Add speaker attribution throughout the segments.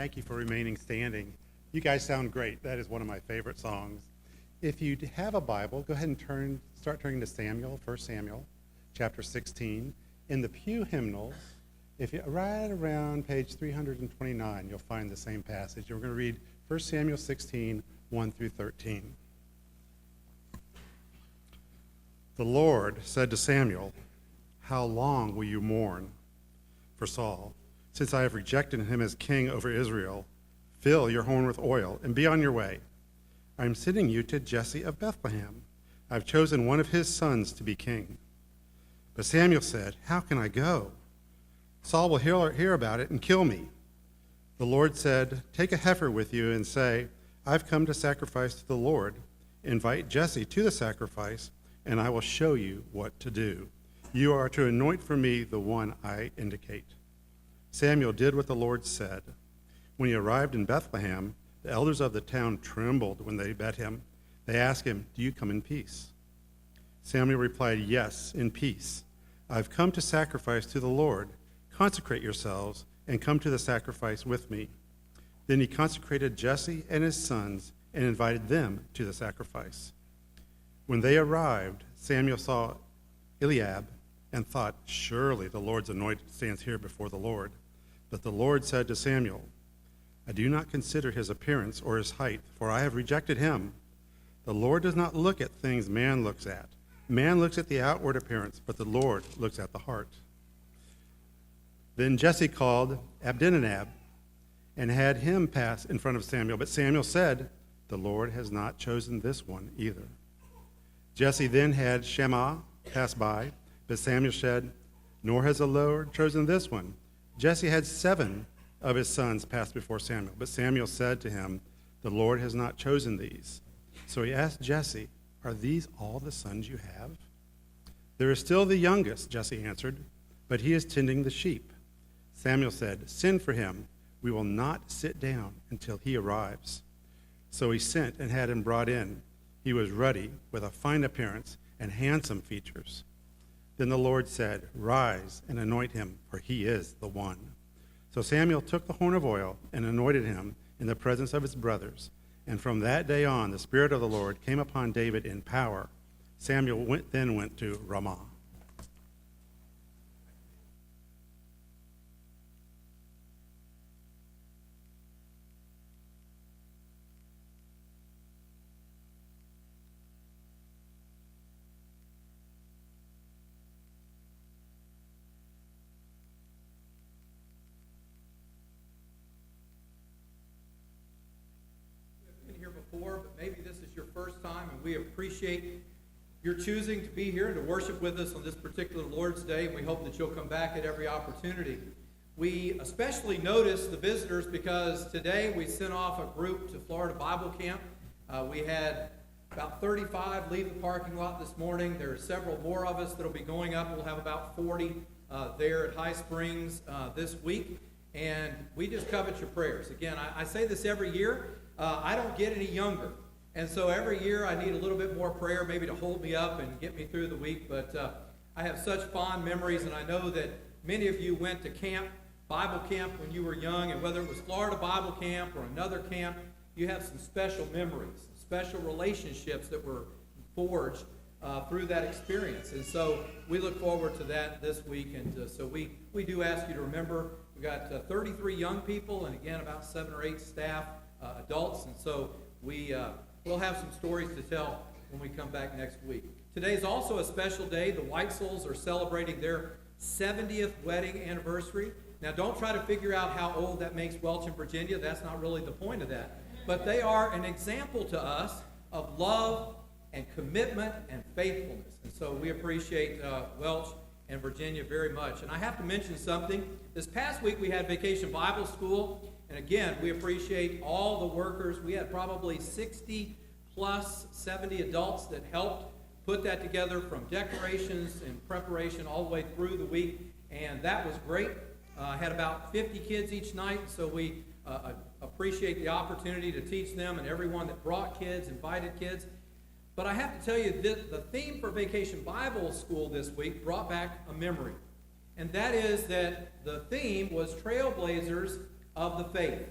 Speaker 1: Thank you for remaining standing. You guys sound great. That is one of my favorite songs. If you have a Bible, go ahead and start turning to Samuel, 1 Samuel, chapter 16. In the Pew hymnals, right around page 329, you'll find the same passage. We're going to read 1 Samuel 16, 1 through 13. The Lord said to Samuel, "How long will you mourn for Saul? Since I have rejected him as king over Israel, fill your horn with oil and be on your way. I am sending you to Jesse of Bethlehem. I have chosen one of his sons to be king." But Samuel said, "How can I go? Saul will hear about it and kill me." The Lord said, "Take a heifer with you and say, 'I've come to sacrifice to the Lord.' Invite Jesse to the sacrifice, and I will show you what to do. You are to anoint for me the one I indicate." Samuel did what the Lord said. When he arrived in Bethlehem, the elders of the town trembled when they met him. They asked him, "Do you come in peace?" Samuel replied, "Yes, in peace. I've come to sacrifice to the Lord. Consecrate yourselves and come to the sacrifice with me." Then he consecrated Jesse and his sons and invited them to the sacrifice. When they arrived, Samuel saw Eliab and thought, "Surely the Lord's anointed stands here before the Lord." But the Lord said to Samuel, "I do not consider his appearance or his height, for I have rejected him. The Lord does not look at things man looks at. Man looks at the outward appearance, but the Lord looks at the heart." Then Jesse called Abinadab and had him pass in front of Samuel. But Samuel said, "The Lord has not chosen this one either." Jesse then had Shammah pass by, but Samuel said, "Nor has the Lord chosen this one." Jesse had 7 of his sons pass before Samuel, but Samuel said to him, "The Lord has not chosen these." So he asked Jesse, "Are these all the sons you have?" "There is still the youngest," Jesse answered, "but he is tending the sheep." Samuel said, "Send for him. We will not sit down until he arrives." So he sent and had him brought in. He was ruddy, with a fine appearance and handsome features. Then the Lord said, "Rise and anoint him, for he is the one." So Samuel took the horn of oil and anointed him in the presence of his brothers. And from that day on, the Spirit of the Lord came upon David in power. Samuel then went to Ramah.
Speaker 2: But maybe this is your first time, and we appreciate your choosing to be here and to worship with us on this particular Lord's Day, and we hope that you'll come back at every opportunity. We especially notice the visitors because today we sent off a group to Florida Bible Camp. We had about 35 leave the parking lot this morning. There are several more of us that will be going up. We'll have about 40 there at High Springs this week, and we just covet your prayers. Again, I say this every year. I don't get any younger, and so every year I need a little bit more prayer maybe to hold me up and get me through the week, but I have such fond memories, and I know that many of you went to Bible camp when you were young, and whether it was Florida Bible Camp or another camp, you have some special memories, special relationships that were forged through that experience, and so we look forward to that this week, and so we do ask you to remember, we've got 33 young people, and again about 7 or 8 staff, adults, and so we'll have some stories to tell when we come back next week. Today's also a special day. The White Souls are celebrating their 70th wedding anniversary. Now, don't try to figure out how old that makes Welch in Virginia. That's not really the point of that. But they are an example to us of love and commitment and faithfulness. And so we appreciate Welch and Virginia very much. And I have to mention something. This past week we had Vacation Bible School. And again, we appreciate all the workers. We had probably 60 plus 70 adults that helped put that together, from decorations and preparation all the way through the week. And that was great. Had about 50 kids each night, so we appreciate the opportunity to teach them, and everyone that brought kids, invited kids. But I have to tell you, the theme for Vacation Bible School this week brought back a memory. And that is that the theme was Trailblazers of the Faith.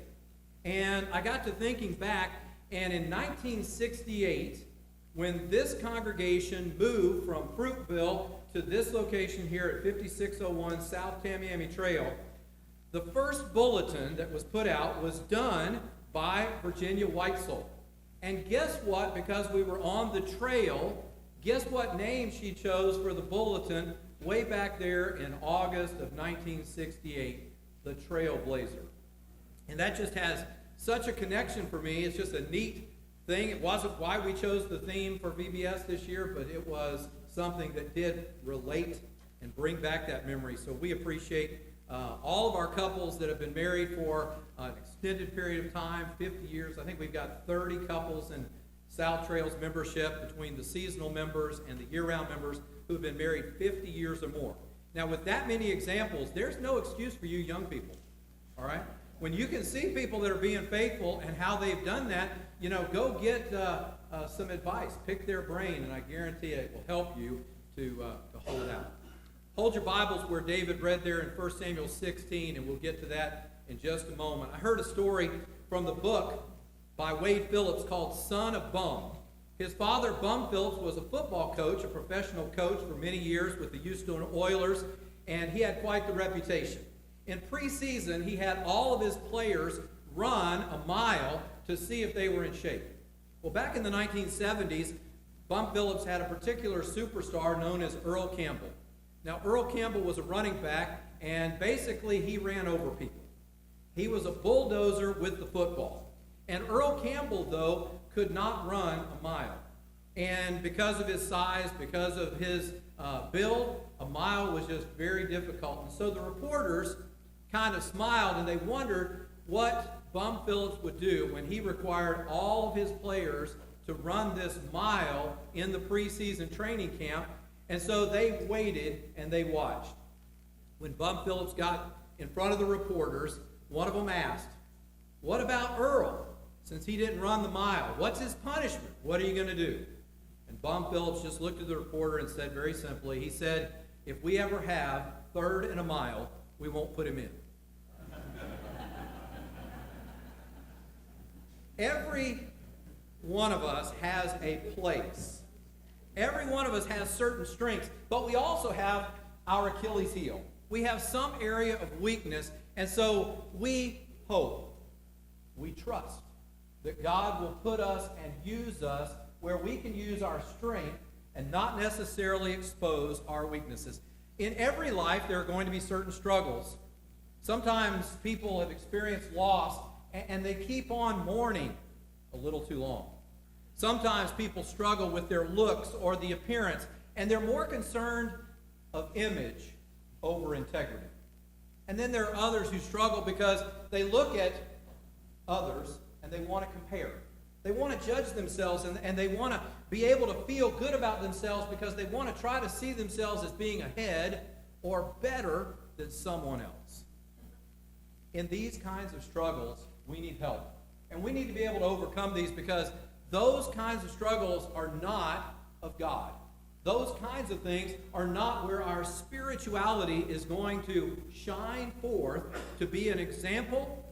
Speaker 2: And I got to thinking back, and in 1968, when this congregation moved from Fruitville to this location here at 5601 South Tamiami Trail, the first bulletin that was put out was done by Virginia Weitzel. And guess what? Because we were on the trail, guess what name she chose for the bulletin way back there in August of 1968? The Trailblazer. And that just has such a connection for me. It's just a neat thing. It wasn't why we chose the theme for VBS this year, but it was something that did relate and bring back that memory. So we appreciate all of our couples that have been married for an extended period of time, 50 years. I think we've got 30 couples in South Trails membership between the seasonal members and the year-round members who have been married 50 years or more. Now, with that many examples, there's no excuse for you young people, all right? When you can see people that are being faithful and how they've done that, go get some advice. Pick their brain, and I guarantee it will help you to hold out. Hold your Bibles where David read there in 1 Samuel 16, and we'll get to that in just a moment. I heard a story from the book by Wade Phillips called Son of Bum. His father, Bum Phillips, was a football coach, a professional coach for many years with the Houston Oilers, and he had quite the reputation. In preseason, he had all of his players run a mile to see if they were in shape. Well, back in the 1970s, Bum Phillips had a particular superstar known as Earl Campbell. Now, Earl Campbell was a running back, and basically he ran over people. He was a bulldozer with the football. And Earl Campbell, though, could not run a mile. And because of his size, because of his build, a mile was just very difficult. And so the reporters kind of smiled, and they wondered what Bum Phillips would do when he required all of his players to run this mile in the preseason training camp. And so they waited and they watched. When Bum Phillips got in front of the reporters, one of them asked, "What about Earl? Since he didn't run the mile, what's his punishment? What are you going to do?" And Bum Phillips just looked at the reporter and said very simply, he said, "If we ever have third and a mile, we won't put him in." Every one of us has a place. Every one of us has certain strengths, but we also have our Achilles heel. We have some area of weakness, and so we hope, we trust that God will put us and use us where we can use our strength and not necessarily expose our weaknesses. In every life, there are going to be certain struggles. Sometimes people have experienced loss, and they keep on mourning a little too long. Sometimes people struggle with their looks or the appearance, and they're more concerned of image over integrity. And then there are others who struggle because they look at others and they want to compare. They want to judge themselves, and they want to be able to feel good about themselves because they want to try to see themselves as being ahead or better than someone else. In these kinds of struggles, we need help. And we need to be able to overcome these because those kinds of struggles are not of God. Those kinds of things are not where our spirituality is going to shine forth to be an example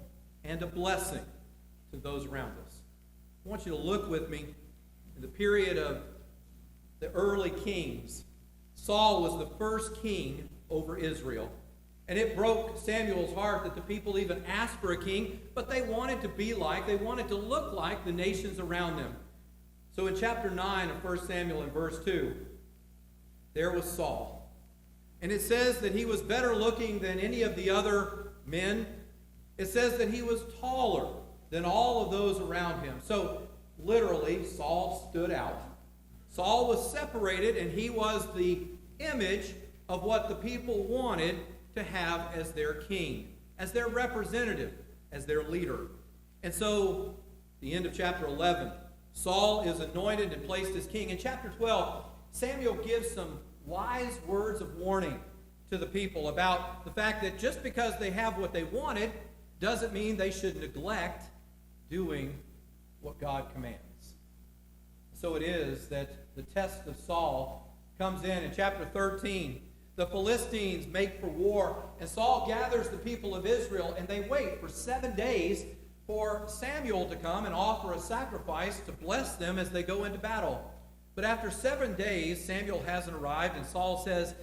Speaker 2: and a blessing to those around us. I want you to look with me in the period of the early kings. Saul was the first king over Israel. And it broke Samuel's heart that the people even asked for a king, but they wanted to be like, they wanted to look like the nations around them. So in chapter 9 of 1 Samuel in verse 2, there was Saul. And it says that he was better looking than any of the other men. It says that he was taller than all of those around him. So literally, Saul stood out. Saul was separated, and he was the image of what the people wanted to have as their king, as their representative, as their leader. And so, the end of chapter 11, Saul is anointed and placed as king. In chapter 12, Samuel gives some wise words of warning to the people about the fact that just because they have what they wanted doesn't mean they should neglect doing what God commands. So it is that the test of Saul comes in chapter 13. The Philistines make for war, and Saul gathers the people of Israel, and they wait for 7 days for Samuel to come and offer a sacrifice to bless them as they go into battle. But after 7 days, Samuel hasn't arrived, and Saul says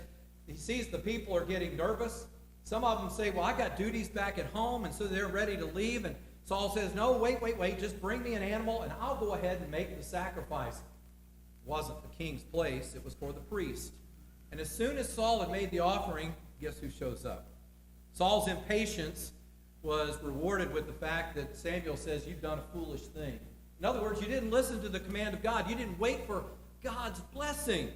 Speaker 2: he sees the people are getting nervous. Some of them say, well, I got duties back at home, and so they're ready to leave. And Saul says, no, wait, just bring me an animal, and I'll go ahead and make the sacrifice. It wasn't the king's place, it was for the priest. And as soon as Saul had made the offering, guess who shows up? Saul's impatience was rewarded with the fact that Samuel says, you've done a foolish thing. In other words, you didn't listen to the command of God. You didn't wait for God's blessing,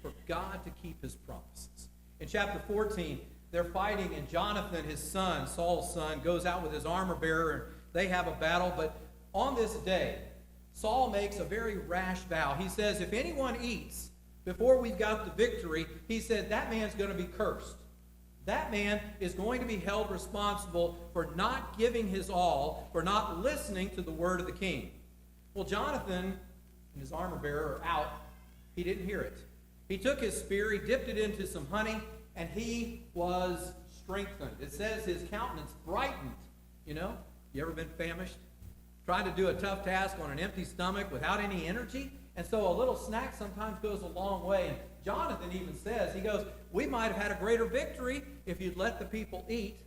Speaker 2: for God to keep his promises. In chapter 14, they're fighting, and Jonathan, his son, Saul's son, goes out with his armor bearer, and they have a battle. But on this day, Saul makes a very rash vow. He says, if anyone eats before we've got the victory, he said, that man's going to be cursed. That man is going to be held responsible for not giving his all, for not listening to the word of the king. Well, Jonathan and his armor bearer are out. He didn't hear it. He took his spear, he dipped it into some honey, and he was strengthened. It says his countenance brightened. You know, you ever been famished? Trying to do a tough task on an empty stomach without any energy? And so a little snack sometimes goes a long way. And Jonathan even says, he goes, we might have had a greater victory if you'd let the people eat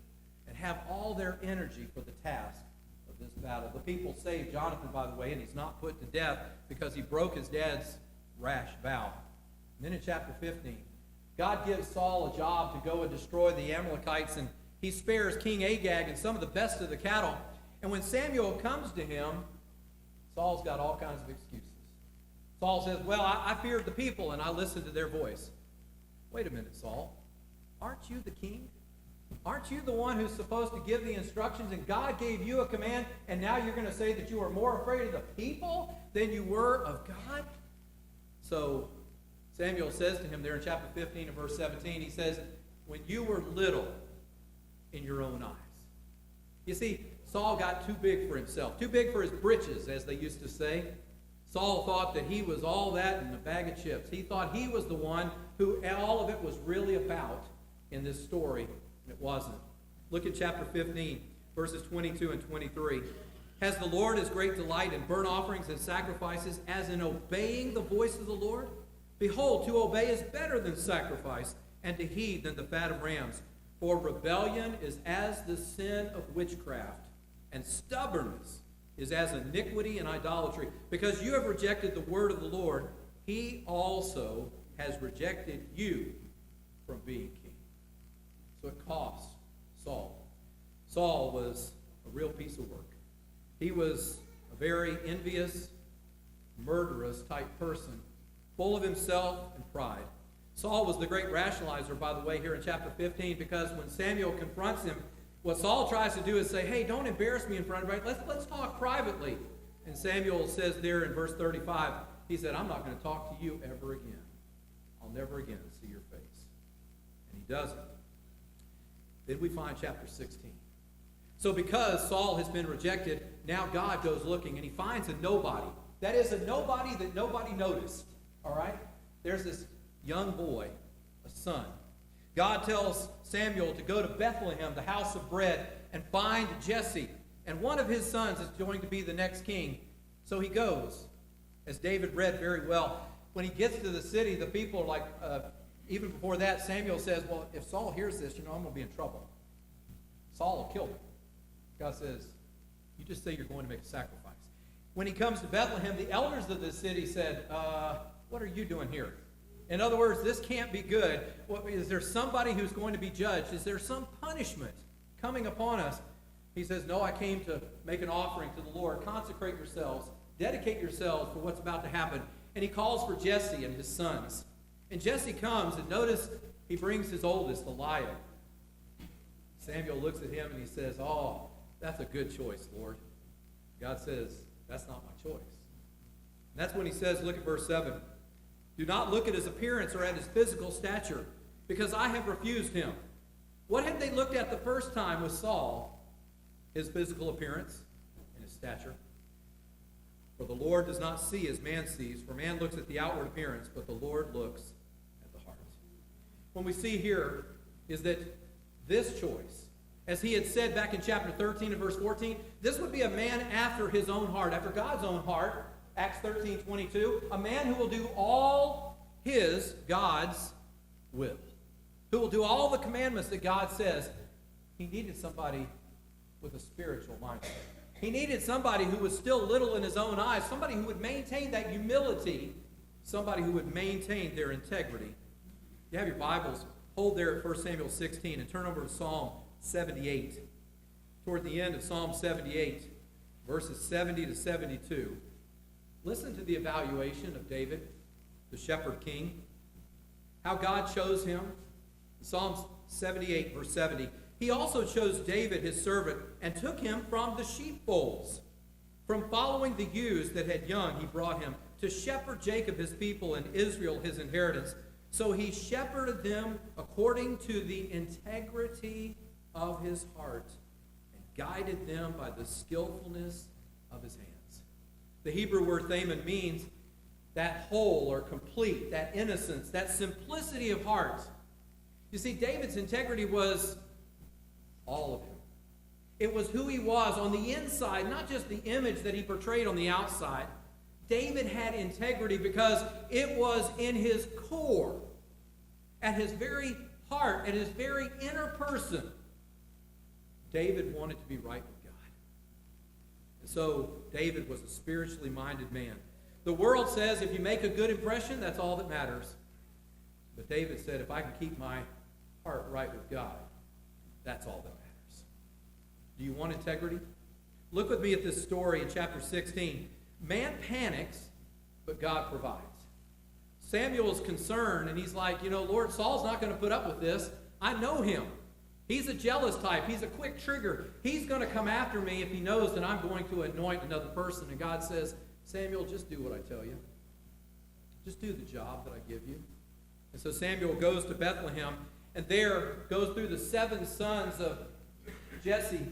Speaker 2: and have all their energy for the task of this battle. The people saved Jonathan, by the way, and he's not put to death because he broke his dad's rash vow. And then in chapter 15, God gives Saul a job to go and destroy the Amalekites, and he spares King Agag and some of the best of the cattle. And when Samuel comes to him, Saul's got all kinds of excuses. Saul says, well, I feared the people, and I listened to their voice. Wait a minute, Saul. Aren't you the king? Aren't you the one who's supposed to give the instructions, and God gave you a command, and now you're going to say that you are more afraid of the people than you were of God? So Samuel says to him there in chapter 15 and verse 17, he says, when you were little in your own eyes. You see, Saul got too big for himself, too big for his britches, as they used to say. Saul thought that he was all that in a bag of chips. He thought he was the one who all of it was really about in this story. It wasn't. Look at chapter 15, verses 22 and 23. Has the Lord his great delight in burnt offerings and sacrifices, as in obeying the voice of the Lord? Behold, to obey is better than sacrifice, and to heed than the fat of rams. For rebellion is as the sin of witchcraft, and stubbornness is as iniquity and idolatry. Because you have rejected the word of the Lord, he also has rejected you from being king. So it cost Saul. Saul was a real piece of work. He was a very envious, murderous type person, full of himself and pride. Saul was the great rationalizer, by the way, here in chapter 15, because when Samuel confronts him, what Saul tries to do is say, hey, don't embarrass me in front of everybody. Let's talk privately. And Samuel says there in verse 35, he said, I'm not going to talk to you ever again. I'll never again see your face. And he doesn't. Then we find chapter 16. So because Saul has been rejected, now God goes looking, and he finds a nobody. That is, a nobody that nobody noticed. All right? There's this young boy, a son. God tells Samuel to go to Bethlehem, the house of bread, and find Jesse. And one of his sons is going to be the next king. So he goes, as David read very well. When he gets to the city, the people are like, even before that, Samuel says, well, if Saul hears this, I'm going to be in trouble. Saul will kill him. God says, you just say you're going to make a sacrifice. When he comes to Bethlehem, the elders of the city said, what are you doing here? In other words, this can't be good. Is there somebody who's going to be judged? Is there some punishment coming upon us? He says, no, I came to make an offering to the Lord. Consecrate yourselves. Dedicate yourselves for what's about to happen. And he calls for Jesse and his sons. And Jesse comes, and notice he brings his oldest, Eliab. Samuel looks at him and he says, oh, that's a good choice, Lord. God says, that's not my choice. And that's when he says, look at verse 7. Do not look at his appearance or at his physical stature, because I have refused him. What had they looked at the first time with Saul? His physical appearance and his stature. For the Lord does not see as man sees, for man looks at the outward appearance, but the Lord looks at the heart. What we see here is that this choice as he had said back in chapter 13 and verse 14, this would be a man after his own heart, after God's own heart, Acts 13:22, a man who will do all his, God's, will. Who will do all the commandments that God says. He needed somebody with a spiritual mindset. He needed somebody who was still little in his own eyes, somebody who would maintain that humility, somebody who would maintain their integrity. You have your Bibles, hold there at 1 Samuel 16 and turn over to Psalm 78. Toward the end of Psalm 78, verses 70 to 72, listen to the evaluation of David, the shepherd king, how God chose him. Psalm 78, verse 70, he also chose David, his servant, and took him from the sheepfolds. From following the ewes that had young, he brought him to shepherd Jacob, his people, and Israel, his inheritance. So he shepherded them according to the integrity of his heart and guided them by the skillfulness of his hands. The Hebrew word thaman means that whole or complete, that innocence, that simplicity of heart. You see, David's integrity was all of him. It was who he was on the inside, not just the image that he portrayed on the outside. David had integrity because it was in his core, at his very heart, at his very inner person. David wanted to be right with God. And so David was a spiritually minded man. The world says if you make a good impression, that's all that matters. But David said, if I can keep my heart right with God, that's all that matters. Do you want integrity? Look with me at this story in chapter 16. Man panics, but God provides. Samuel is concerned, and he's like, Lord, Saul's not going to put up with this. I know him. He's a jealous type. He's a quick trigger. He's going to come after me if he knows that I'm going to anoint another person. And God says, Samuel, just do what I tell you. Just do the job that I give you. And so Samuel goes to Bethlehem, and there goes through the 7 sons of Jesse.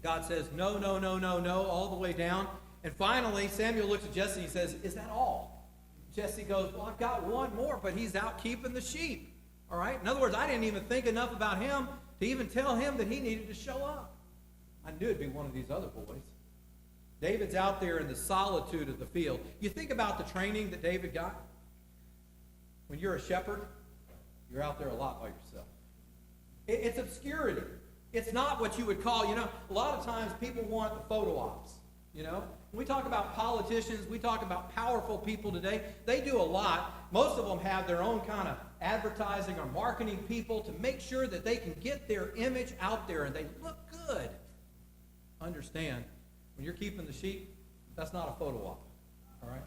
Speaker 2: God says, no, no, no, no, no, all the way down. And finally, Samuel looks at Jesse and he says, is that all? Jesse goes, well, I've got one more, but he's out keeping the sheep. All right? In other words, I didn't even think enough about him to even tell him that he needed to show up. I knew it'd be one of these other boys. David's out there in the solitude of the field. You think about the training that David got. When you're a shepherd, you're out there a lot by yourself. It's obscurity. It's not what you would call, a lot of times people want the photo ops, When we talk about politicians, we talk about powerful people today. They do a lot. Most of them have their own kind of advertising or marketing people to make sure that they can get their image out there and they look good. Understand, when you're keeping the sheep, that's not a photo op, all right?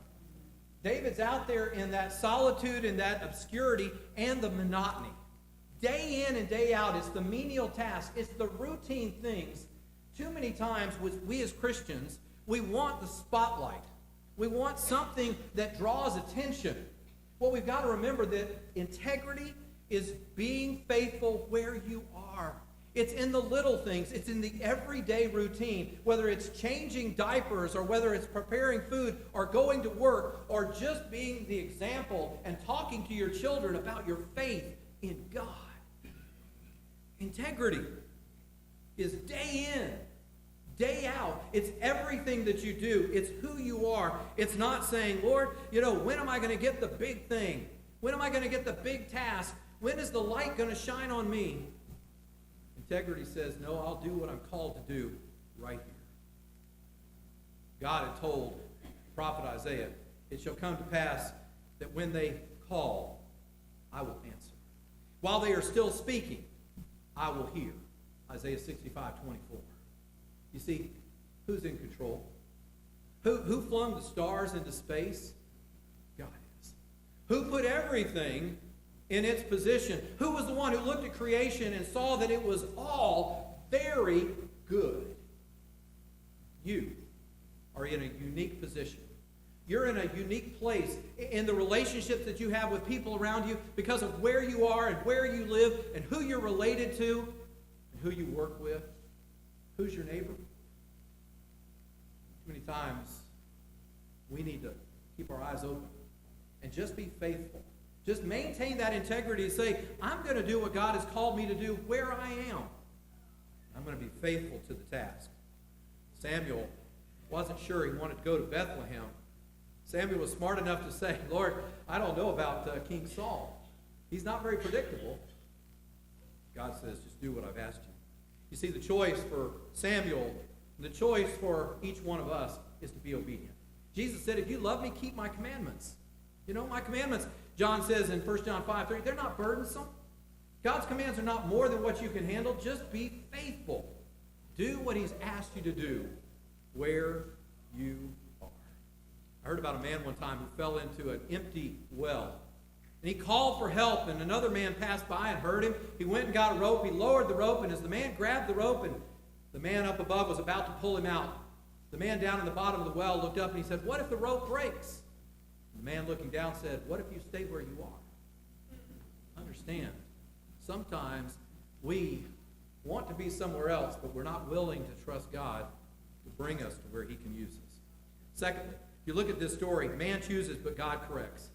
Speaker 2: David's out there in that solitude and that obscurity and the monotony. Day in and day out, it's the menial task. It's the routine things. Too many times, we as Christians, we want the spotlight. We want something that draws attention. Well, we've got to remember that integrity is being faithful where you are. It's in the little things. It's in the everyday routine, whether it's changing diapers or whether it's preparing food or going to work or just being the example and talking to your children about your faith in God. Integrity is day in, day out. It's everything that you do. It's who you are. It's not saying, Lord, when am I going to get the big thing? When am I going to get the big task? When is the light going to shine on me? Integrity says, no, I'll do what I'm called to do right here. God had told the prophet Isaiah, it shall come to pass that when they call, I will answer. While they are still speaking, I will hear. Isaiah 65:24. You see, who's in control? Who flung the stars into space? God is. Who put everything in its position? Who was the one who looked at creation and saw that it was all very good? You are in a unique position. You're in a unique place in the relationships that you have with people around you because of where you are and where you live and who you're related to and who you work with. Who's your neighbor? Too many times we need to keep our eyes open and just be faithful. Just maintain that integrity and say, I'm going to do what God has called me to do where I am. I'm going to be faithful to the task. Samuel wasn't sure he wanted to go to Bethlehem. Samuel was smart enough to say, Lord, I don't know about King Saul. He's not very predictable. God says, just do what I've asked you. You see, the choice for Samuel, the choice for each one of us is to be obedient. Jesus said, if you love me, keep my commandments. You know, my commandments, John says in 1 John 5:3, they're not burdensome. God's commands are not more than what you can handle. Just be faithful. Do what he's asked you to do where you are. I heard about a man one time who fell into an empty well. And he called for help, and another man passed by and heard him. He went and got a rope. He lowered the rope, and as the man grabbed the rope, and the man up above was about to pull him out, the man down in the bottom of the well looked up and he said, what if the rope breaks? And the man looking down said, what if you stay where you are? Understand, sometimes we want to be somewhere else, but we're not willing to trust God to bring us to where he can use us. Secondly, if you look at this story, man chooses, but God corrects.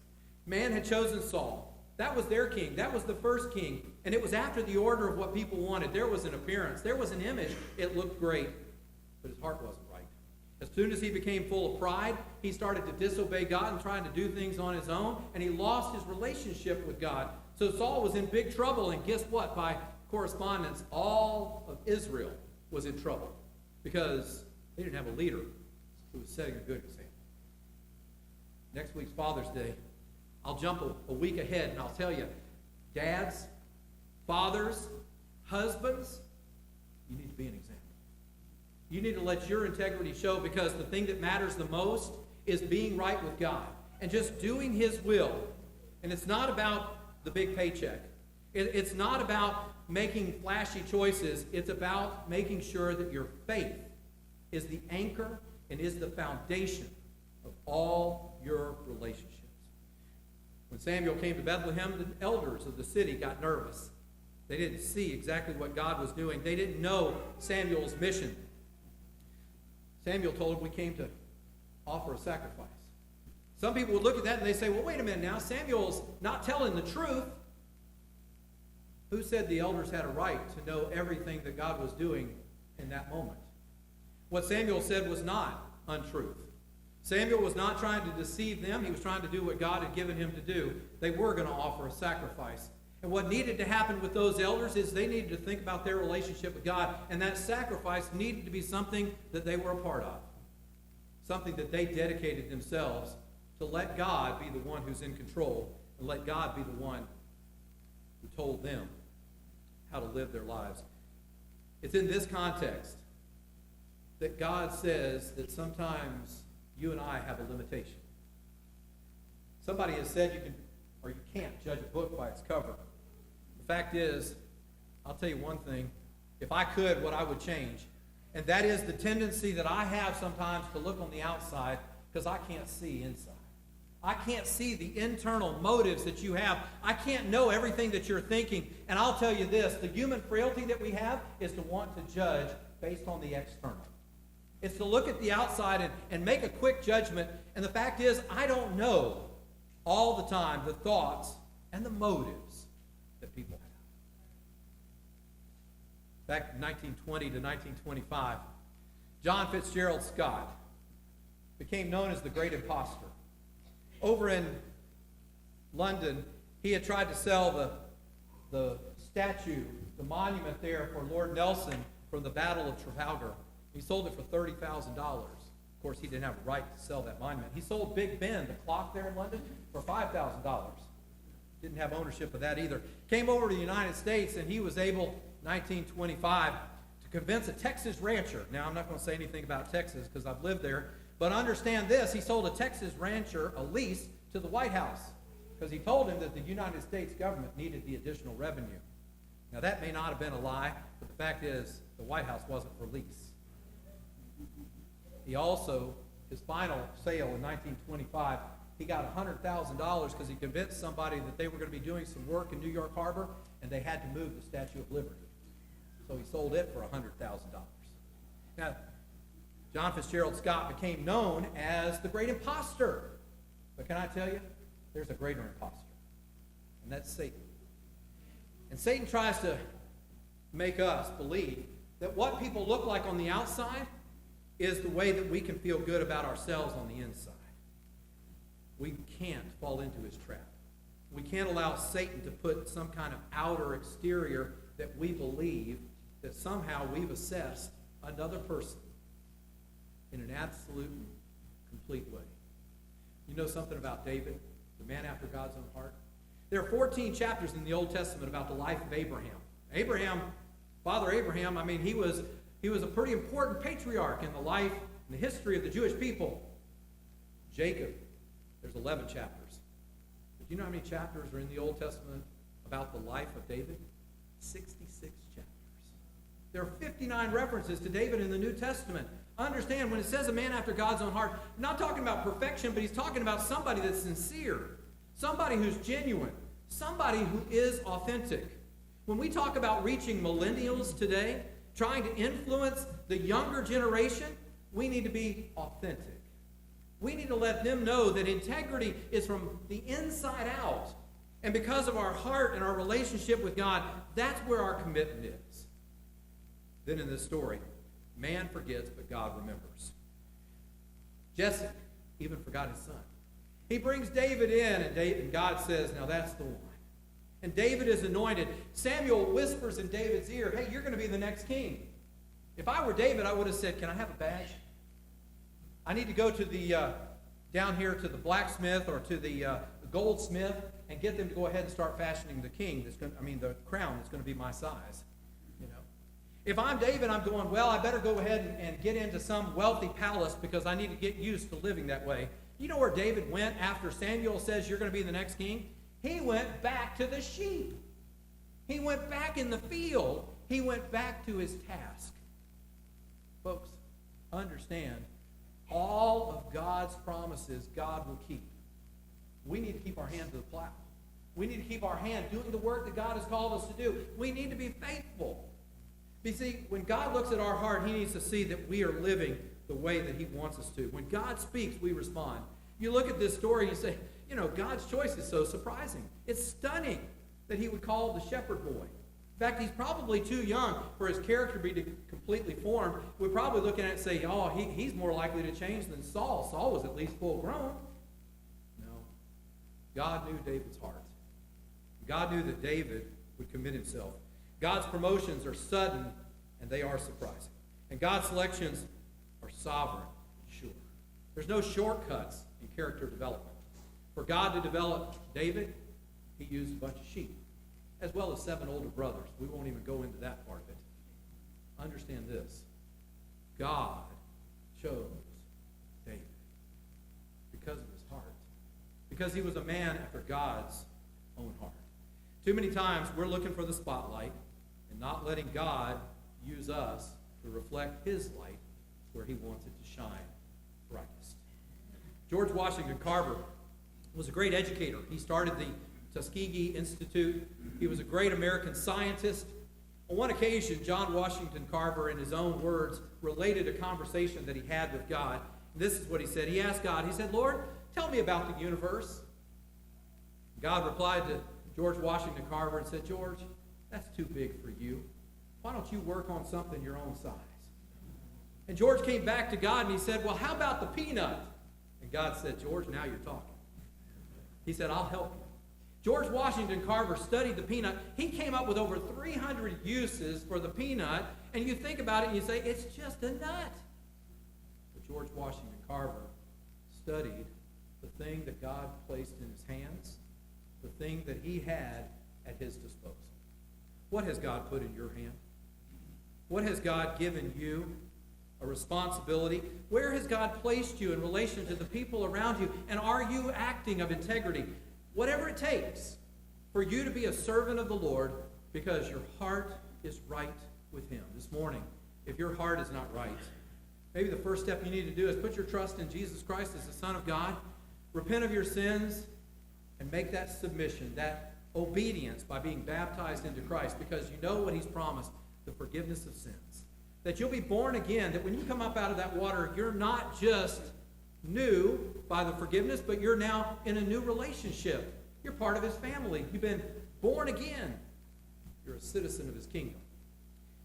Speaker 2: Man had chosen Saul. That was their king. That was the first king. And it was after the order of what people wanted. There was an appearance. There was an image. It looked great. But his heart wasn't right. As soon as he became full of pride, he started to disobey God and trying to do things on his own. And he lost his relationship with God. So Saul was in big trouble. And guess what? By correspondence, all of Israel was in trouble. Because they didn't have a leader who was setting a good example. Next week's Father's Day, I'll jump a week ahead and I'll tell you, dads, fathers, husbands, you need to be an example. You need to let your integrity show, because the thing that matters the most is being right with God and just doing his will. And it's not about the big paycheck. It's not about making flashy choices. It's about making sure that your faith is the anchor and is the foundation of all your relationships. When Samuel came to Bethlehem, the elders of the city got nervous. They didn't see exactly what God was doing. They didn't know Samuel's mission. Samuel told them, we came to offer a sacrifice. Some people would look at that and they say, well, wait a minute now, Samuel's not telling the truth. Who said the elders had a right to know everything that God was doing in that moment? What Samuel said was not untruth. Samuel was not trying to deceive them. He was trying to do what God had given him to do. They were going to offer a sacrifice. And what needed to happen with those elders is they needed to think about their relationship with God. And that sacrifice needed to be something that they were a part of. Something that they dedicated themselves to let God be the one who's in control. And let God be the one who told them how to live their lives. It's in this context that God says that sometimes you and I have a limitation. Somebody has said you can, or you can't judge a book by its cover. The fact is, I'll tell you one thing. If I could, what I would change, and that is the tendency that I have sometimes to look on the outside because I can't see inside. I can't see the internal motives that you have. I can't know everything that you're thinking. And I'll tell you this, the human frailty that we have is to want to judge based on the external. It's to look at the outside and make a quick judgment. And the fact is, I don't know all the time the thoughts and the motives that people have. Back in 1920 to 1925, John Fitzgerald Scott became known as the Great Imposter. Over in London, he had tried to sell the statue, the monument there for Lord Nelson from the Battle of Trafalgar. He sold it for $30,000. Of course, he didn't have a right to sell that monument. He sold Big Ben, the clock there in London, for $5,000. Didn't have ownership of that either. Came over to the United States, and he was able, 1925, to convince a Texas rancher. Now, I'm not going to say anything about Texas because I've lived there, but understand this. He sold a Texas rancher a lease to the White House because he told him that the United States government needed the additional revenue. Now, that may not have been a lie, but the fact is the White House wasn't for lease. He also, his final sale in 1925, he got $100,000 because he convinced somebody that they were going to be doing some work in New York Harbor, and they had to move the Statue of Liberty. So he sold it for $100,000. Now, John Fitzgerald Scott became known as the Great Imposter. But can I tell you, there's a greater imposter, and that's Satan. And Satan tries to make us believe that what people look like on the outside is the way that we can feel good about ourselves on the inside. We can't fall into his trap. We can't allow Satan to put some kind of outer exterior that we believe that somehow we've assessed another person in an absolute and complete way. You know something about David, the man after God's own heart? There are 14 chapters in the Old Testament about the life of Abraham. Father Abraham, I mean, he was a pretty important patriarch in the life and the history of the Jewish people. Jacob, there's 11 chapters. But do you know how many chapters are in the Old Testament about the life of David? 66 chapters. There are 59 references to David in the New Testament. Understand, when it says a man after God's own heart, not talking about perfection, but he's talking about somebody that's sincere, somebody who's genuine, somebody who is authentic. When we talk about reaching millennials today, trying to influence the younger generation, we need to be authentic. We need to let them know that integrity is from the inside out. And because of our heart and our relationship with God, that's where our commitment is. Then in this story, man forgets, but God remembers. Jesse even forgot his son. He brings David in, and God says, now that's the one. And David is anointed. Samuel whispers in David's ear, hey, you're going to be the next king. If I were David, I would have said, can I have a badge? I need to go to the down here to the blacksmith or to the goldsmith and get them to go ahead and start fashioning the the crown that's going to be my size. You know, if I'm David, I'm going, well, I better go ahead and get into some wealthy palace because I need to get used to living that way. You know where David went after Samuel says you're going to be the next king? He went back to the sheep. He went back in the field. He went back to his task. Folks, understand, all of God's promises God will keep. We need to keep our hand to the plow. We need to keep our hand doing the work that God has called us to do. We need to be faithful. You see, when God looks at our heart, he needs to see that we are living the way that he wants us to. When God speaks, we respond. You look at this story and you say, you know, God's choice is so surprising. It's stunning that he would call the shepherd boy. In fact, he's probably too young for his character to be completely formed. We're probably looking at it and say, oh, he's more likely to change than Saul. Saul was at least full grown. No. God knew David's heart. God knew that David would commit himself. God's promotions are sudden and they are surprising. And God's selections are sovereign and sure. There's no shortcuts in character development. For God to develop David, he used a bunch of sheep, as well as 7 older brothers. We won't even go into that part of it. Understand this. God chose David because of his heart. Because he was a man after God's own heart. Too many times we're looking for the spotlight and not letting God use us to reflect his light where he wants it to shine brightest. George Washington Carver was a great educator. He started the Tuskegee Institute. He was a great American scientist. On one occasion, John Washington Carver, in his own words, related a conversation that he had with God. This is what he said. He asked God, he said, Lord, tell me about the universe. God replied to George Washington Carver and said, George, that's too big for you. Why don't you work on something your own size? And George came back to God and he said, well, how about the peanut? And God said, George, now you're talking. He said, I'll help you. George Washington Carver studied the peanut. He came up with over 300 uses for the peanut. And you think about it and you say, it's just a nut. But George Washington Carver studied the thing that God placed in his hands, the thing that he had at his disposal. What has God put in your hand? What has God given you? A responsibility? Where has God placed you in relation to the people around you? And are you acting of integrity? Whatever it takes for you to be a servant of the Lord because your heart is right with him. This morning, if your heart is not right, maybe the first step you need to do is put your trust in Jesus Christ as the Son of God, repent of your sins, and make that submission, that obedience by being baptized into Christ because you know what he's promised, the forgiveness of sins. That you'll be born again, that when you come up out of that water, you're not just new by the forgiveness, but you're now in a new relationship. You're part of his family. You've been born again. You're a citizen of his kingdom.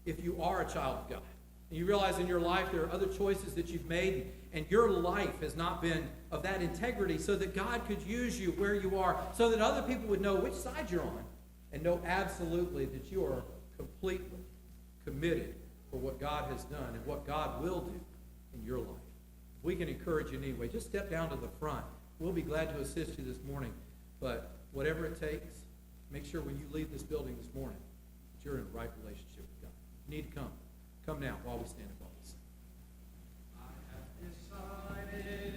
Speaker 2: if you are a child of God. And you realize in your life there are other choices that you've made, and your life has not been of that integrity so that God could use you where you are, so that other people would know which side you're on, and know absolutely that you are completely committed for what God has done and what God will do in your life. If we can encourage you in any way, just step down to the front. We'll be glad to assist you this morning, but whatever it takes, make sure when you leave this building this morning that you're in a right relationship with God. You need to come. Come now while we stand above us.
Speaker 3: I have decided